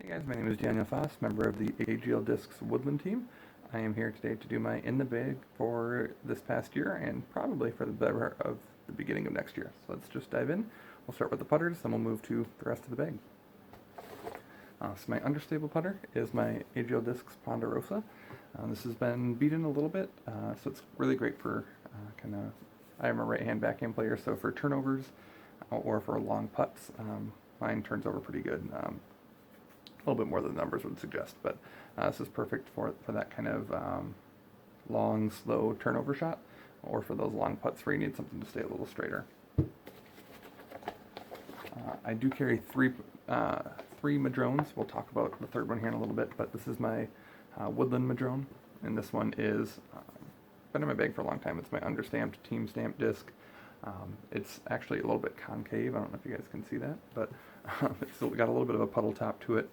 Hey guys, my name is Daniel Foss, member of the AGL Discs Woodland team. I am here today to do my in the bag for this past year and probably for the better of the beginning of next year. So let's just dive in. We'll start with the putters, then we'll move to the rest of the bag. So my understable putter is my AGL Discs Ponderosa. This has been beaten a little bit, so it's really great for I am a right-hand backhand player, so for turnovers or for long putts, mine turns over pretty good. A little bit more than the numbers would suggest, but this is perfect for that kind of long, slow turnover shot, or for those long putts where you need something to stay a little straighter. I do carry three Madrones. We'll talk about the third one here in a little bit, but this is my Woodland Madrone, and this one is been in my bag for a long time. It's my understamped team stamp disc. It's actually a little bit concave. I don't know if you guys can see that, but it's still got a little bit of a puddle top to it.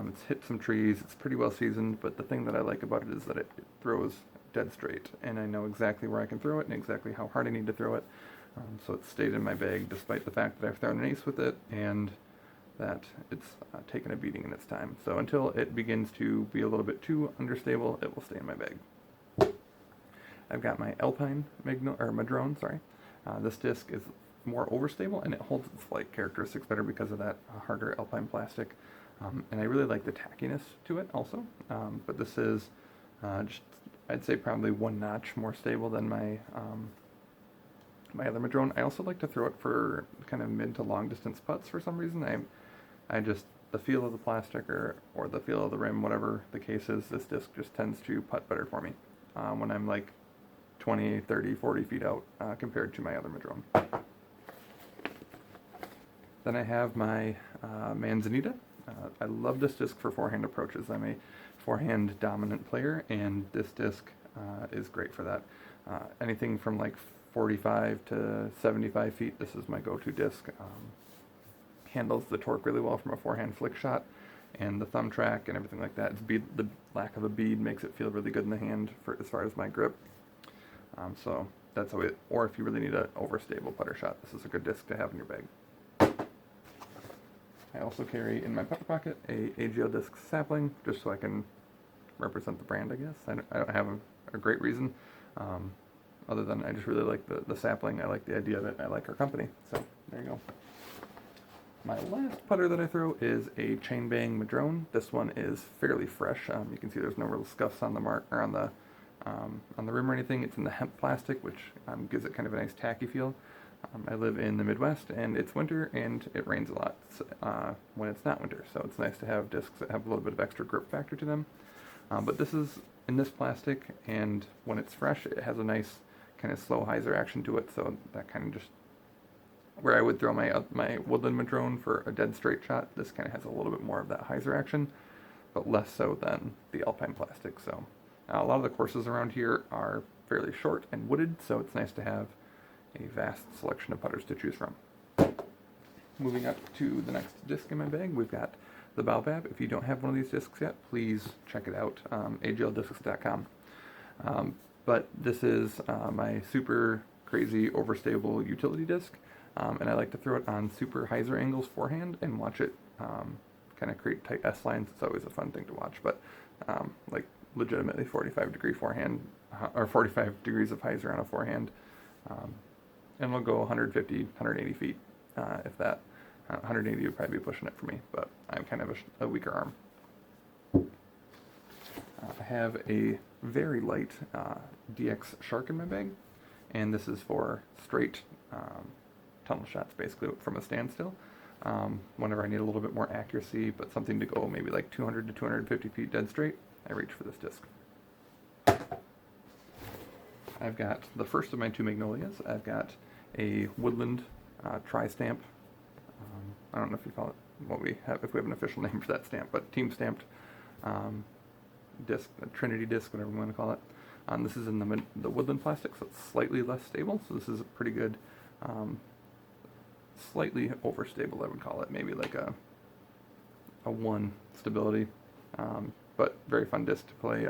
It's hit some trees. It's pretty well seasoned, but the thing that I like about it is that it throws dead straight, and I know exactly where I can throw it and exactly how hard I need to throw it. So it's stayed in my bag despite the fact that I've thrown an ace with it and that it's taken a beating in its time. So until it begins to be a little bit too understable, it will stay in my bag. I've got my Alpine Madrone, sorry. This disc is more overstable and it holds its flight characteristics better because of that harder Alpine plastic. And I really like the tackiness to it also. But this is just, I'd say probably one notch more stable than my my other Madrone. I also like to throw it for kind of mid to long distance putts for some reason. I just, the feel of the plastic or the feel of the rim, whatever the case is, this disc just tends to putt better for me when I'm like 20, 30, 40 feet out compared to my other Madrone. Then I have my Manzanita. I love this disc for forehand approaches. I'm a forehand dominant player, and this disc is great for that. Anything from like 45 to 75 feet, this is my go-to disc. Handles the torque really well from a forehand flick shot, and the thumb track and everything like that. The lack of a bead makes it feel really good in the hand for as far as my grip. So that's how it, or if you really need an overstable putter shot, this is a good disc to have in your bag. I also carry in my putter pocket a AGL disc sapling, just so I can represent the brand, I guess. I don't have a great reason, other than I just really like the sapling. I like the idea of it, and I like our company. So there you go. My last putter that I throw is a Chainbang Madrone. This one is fairly fresh. You can see there's no real scuffs on the mark or on the rim or anything. It's in the hemp plastic, which gives it kind of a nice tacky feel. I live in the Midwest, and it's winter, and it rains a lot when it's not winter, so it's nice to have discs that have a little bit of extra grip factor to them. But this is in this plastic, and when it's fresh, it has a nice kind of slow hyzer action to it, so that kind of just, where I would throw my Woodland Madrone for a dead straight shot, this kind of has a little bit more of that hyzer action, but less so than the Alpine plastic. So a lot of the courses around here are fairly short and wooded, so it's nice to have a vast selection of putters to choose from. Moving up to the next disc in my bag, we've got the Baobab. If you don't have one of these discs yet, please check it out, agldiscs.com. But this is my super crazy overstable utility disc, and I like to throw it on super hyzer angles forehand and watch it kind of create tight S lines. It's always a fun thing to watch, but like legitimately 45-degree forehand, or 45 degrees of hyzer on a forehand. And we'll go 150, 180 feet, if that. 180 would probably be pushing it for me, but I'm kind of a weaker arm. I have a very light DX Shark in my bag, and this is for straight tunnel shots, basically, from a standstill. Whenever I need a little bit more accuracy, but something to go maybe like 200 to 250 feet dead straight, I reach for this disc. I've got the first of my two Magnolias. I've got a Woodland Tristamp. I don't know if you call it what we have, if we have an official name for that stamp, but team stamped disc, Trinity disc, whatever you want to call it. This is in the Woodland plastic, so it's slightly less stable. So this is a pretty good, slightly overstable, I would call it, maybe like a 1 stability, but very fun disc to play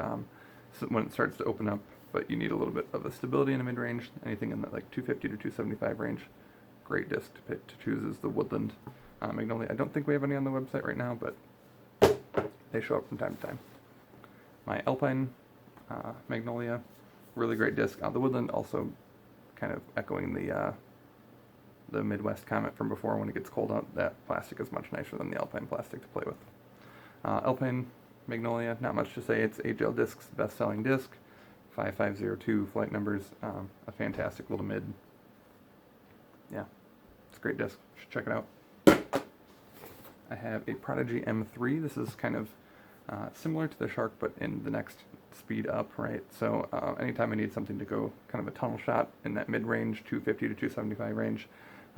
so when it starts to open up. But you need a little bit of a stability in a mid-range. Anything in that like 250 to 275 range, great disc to choose is the Woodland Magnolia. I don't think we have any on the website right now, but they show up from time to time. My Alpine Magnolia, really great disc. The Woodland also kind of echoing the Midwest comment from before. When it gets cold out, that plastic is much nicer than the Alpine plastic to play with. Alpine Magnolia, not much to say. It's AGL Disc's best-selling disc. 5502 flight numbers, a fantastic little mid. Yeah, it's a great disc. You should check it out. I have a Prodigy M3. This is kind of similar to the Shark, but in the next speed up, right? So anytime I need something to go kind of a tunnel shot in that mid-range, 250 to 275 range,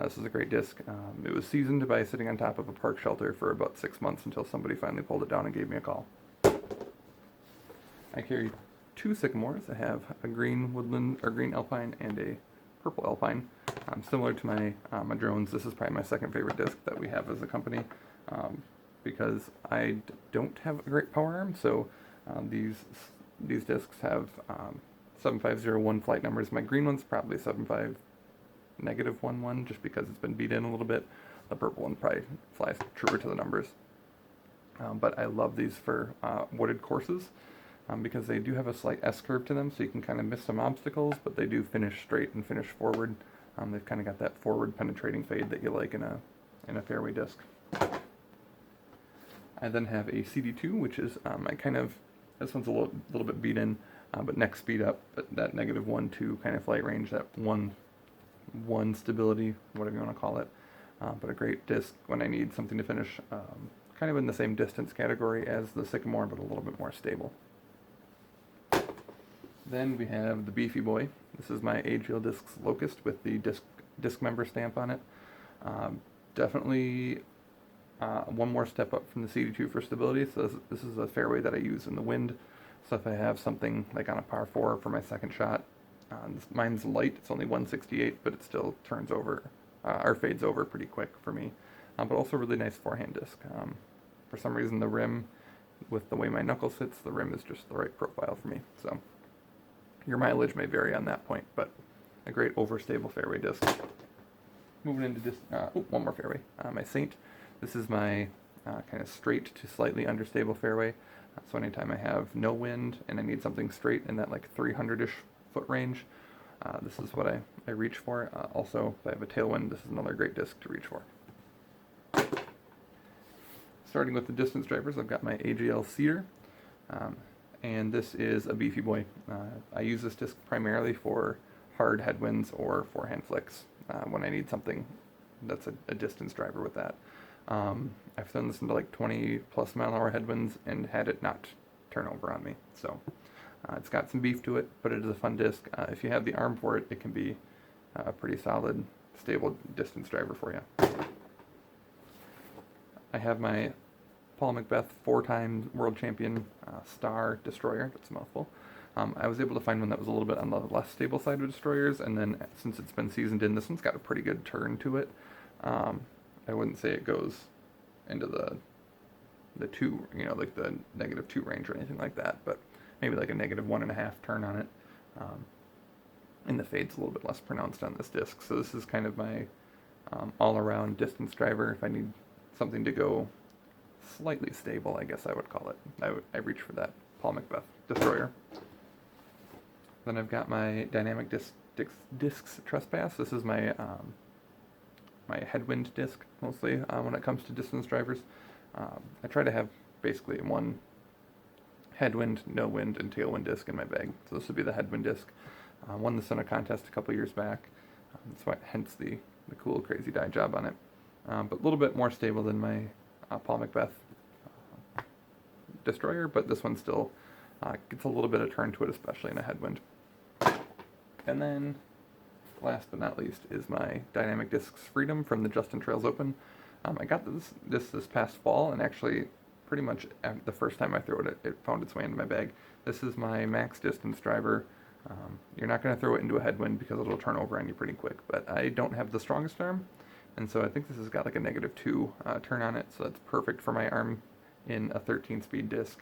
this is a great disc. It was seasoned by sitting on top of a park shelter for about 6 months until somebody finally pulled it down and gave me a call. I carry 2 Sycamores. I have a green Woodland, or green Alpine, and a purple Alpine. Similar to my Madrones, this is probably my second favorite disc that we have as a company, because I don't have a great power arm, so these discs have 7501 flight numbers. My green one's probably 75-11, just because it's been beat in a little bit. The purple one probably flies truer to the numbers. But I love these for wooded courses, because they do have a slight S-curve to them, so you can kind of miss some obstacles, but they do finish straight and finish forward. They've kind of got that forward penetrating fade that you like in a fairway disc. I then have a CD2, which is this one's a little bit beat in, but next speed up, but that -1-2 kind of flight range, that one stability, whatever you want to call it. But a great disc when I need something to finish, kind of in the same distance category as the Sycamore, but a little bit more stable. Then we have the Beefy Boy. This is my AGL Discs Locust with the disc member stamp on it. Definitely one more step up from the CD2 for stability. So this is a fairway that I use in the wind. So if I have something like on a par 4 for my second shot, mine's light, it's only 168, but it still turns over, or fades over pretty quick for me. But also really nice forehand disc. For some reason the rim, with the way my knuckle sits, the rim is just the right profile for me. So your mileage may vary on that point, but a great overstable fairway disc. Moving into disc, one more fairway. My Saint. This is my kind of straight to slightly understable fairway. So anytime I have no wind and I need something straight in that like 300-ish foot range, this is what I reach for. Also, if I have a tailwind, this is another great disc to reach for. Starting with the distance drivers, I've got my AGL Cedar, and this is a Beefy Boy. I use this disc primarily for hard headwinds or forehand flicks when I need something that's a distance driver with that. I've thrown this into like 20 plus mile an hour headwinds and had it not turn over on me. So it's got some beef to it, but it is a fun disc. If you have the arm for it, it can be a pretty solid, stable distance driver for you. I have my Paul MacBeth 4-time world champion Star Destroyer. That's a mouthful. I was able to find one that was a little bit on the less stable side of destroyers, and then since it's been seasoned in, this one's got a pretty good turn to it. I wouldn't say it goes into the 2, like the -2 range or anything like that, but maybe like a -1.5 turn on it. And the fade's a little bit less pronounced on this disc, so this is kind of my all-around distance driver. If I need something to go slightly stable, I guess I would call it, I reach for that Paul MacBeth Destroyer. Then I've got my Dynamic Discs Trespass. This is my my headwind disc mostly when it comes to distance drivers. I try to have basically one headwind, no wind, and tailwind disc in my bag. So this would be the headwind disc. Won this in a contest a couple years back. Hence the cool crazy dye job on it. But a little bit more stable than my Paul MacBeth Destroyer, but this one still gets a little bit of turn to it, especially in a headwind. And then, last but not least, is my Dynamic Discs Freedom from the Justin Trails Open. I got this past fall, and actually, pretty much the first time I threw it, it found its way into my bag. This is my max distance driver. You're not going to throw it into a headwind because it'll turn over on you pretty quick, but I don't have the strongest arm, and so I think this has got like a -2 turn on it, so that's perfect for my arm in a 13-speed disc.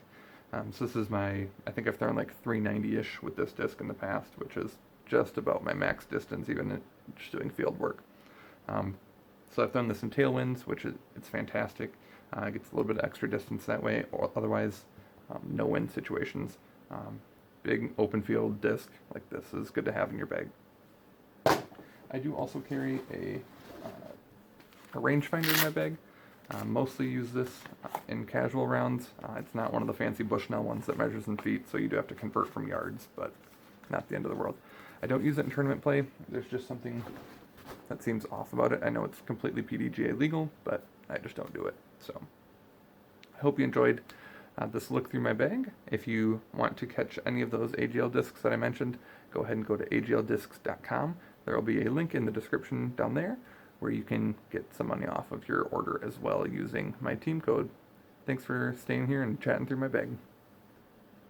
So this is I think I've thrown like 390-ish with this disc in the past, which is just about my max distance, even just doing field work. So I've thrown this in tailwinds, which it's fantastic. Gets a little bit of extra distance that way, or otherwise, no wind situations. Big open field disc like this is good to have in your bag. I do also carry a rangefinder in my bag. Mostly use this in casual rounds. It's not one of the fancy Bushnell ones that measures in feet, so you do have to convert from yards, but not the end of the world. I don't use it in tournament play. There's just something that seems off about it. I know it's completely PDGA legal, but I just don't do it. So I hope you enjoyed this look through my bag. If you want to catch any of those AGL discs that I mentioned, go ahead and go to agldiscs.com. There will be a link in the description down there where you can get some money off of your order as well using my team code. Thanks for staying here and chatting through my bag.